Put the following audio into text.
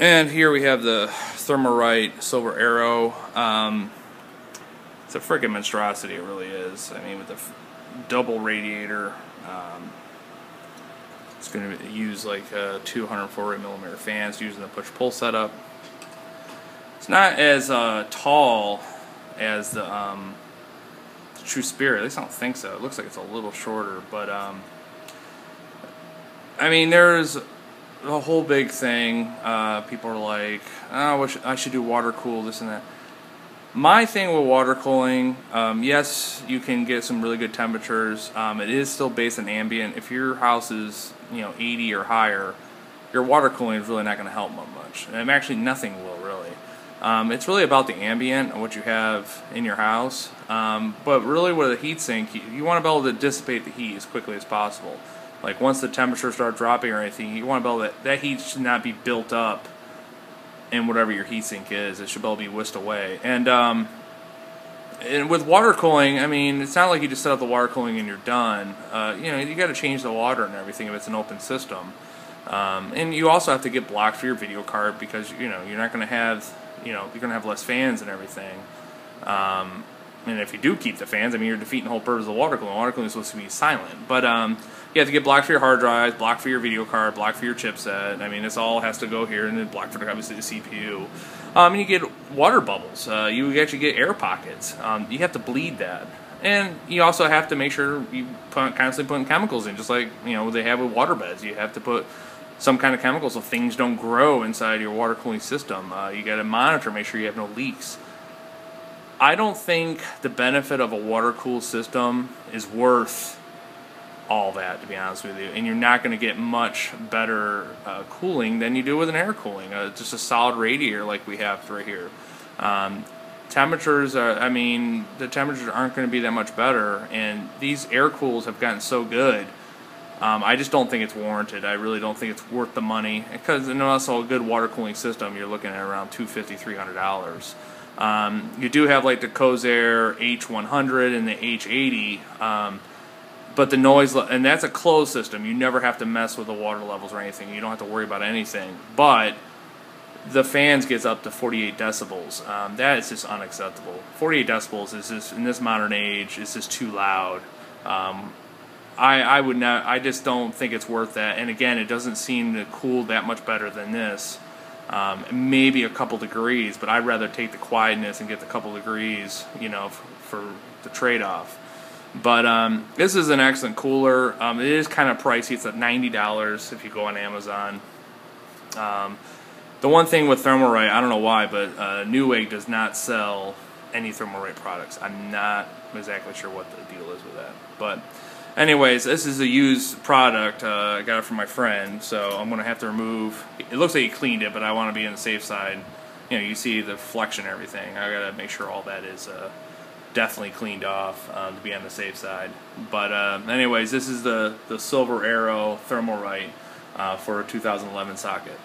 And here we have the ThermalRight Sliver Arrow. It's a freaking monstrosity, it really is. I mean, with the double radiator, it's going to use like 240mm fans using the push-pull setup. It's not as tall as the True Spirit. At least I don't think so. It looks like it's a little shorter, but I mean, there's a whole big thing. People are like, oh, I should do water cool, this and that. My thing with water cooling, yes, you can get some really good temperatures. It is still based on ambient. If your house is 80 or higher, your water cooling is really not going to help much. And actually, nothing will really. It's really about the ambient and what you have in your house. But really, with a heat sink, you want to be able to dissipate the heat as quickly as possible. Like once the temperature starts dropping or anything, you want to be able to, that heat should not be built up in whatever your heatsink is. It should be able to be whisked away. And with water cooling, I mean, it's not like you just set up the water cooling and you're done. You got to change the water and everything if it's an open system. And you also have to get blocked for your video card because you're not going to have you're going to have less fans and everything. And if you do keep the fans, I mean, you're defeating the whole purpose of water cooling. Water cooling is supposed to be silent. But you have to get blocked for your hard drives, blocked for your video card, blocked for your chipset. I mean, this all has to go here, and then blocked for obviously the CPU. And you get water bubbles. You actually get air pockets. You have to bleed that. And you also have to make sure you constantly putting chemicals in, just like they have with water beds. You have to put some kind of chemicals so things don't grow inside your water cooling system. You got to monitor, make sure you have no leaks. I don't think the benefit of a water-cooled system is worth all that, to be honest with you. And you're not going to get much better cooling than you do with an air cooling. Just a solid radiator like we have right here. Temperatures, the temperatures aren't going to be that much better. And these air cools have gotten so good. I just don't think it's warranted. I really don't think it's worth the money. Because also a good water cooling system, you're looking at around $250, $300. You do have like the Cozair H100 and the H80, but the noise, and that's a closed system. You never have to mess with the water levels or anything. You don't have to worry about anything. But the fans gets up to 48 decibels. That is just unacceptable. 48 decibels is just, in this modern age, is just too loud. I would not. I just don't think it's worth that. And again, it doesn't seem to cool that much better than this. Maybe a couple degrees, but I'd rather take the quietness and get the couple degrees, for the trade-off. But this is an excellent cooler. It is kind of pricey. It's at $90 if you go on Amazon. The one thing with ThermalRight, I don't know why, but Newegg does not sell any ThermalRight products. I'm not exactly sure what the deal is with that. But anyways, this is a used product. I got it from my friend, so I'm going to have to remove. It looks like he cleaned it, but I want to be on the safe side. You see the flexion and everything. I got to make sure all that is definitely cleaned off to be on the safe side. But anyways, this is the Sliver Arrow ThermalRight for a 2011 socket.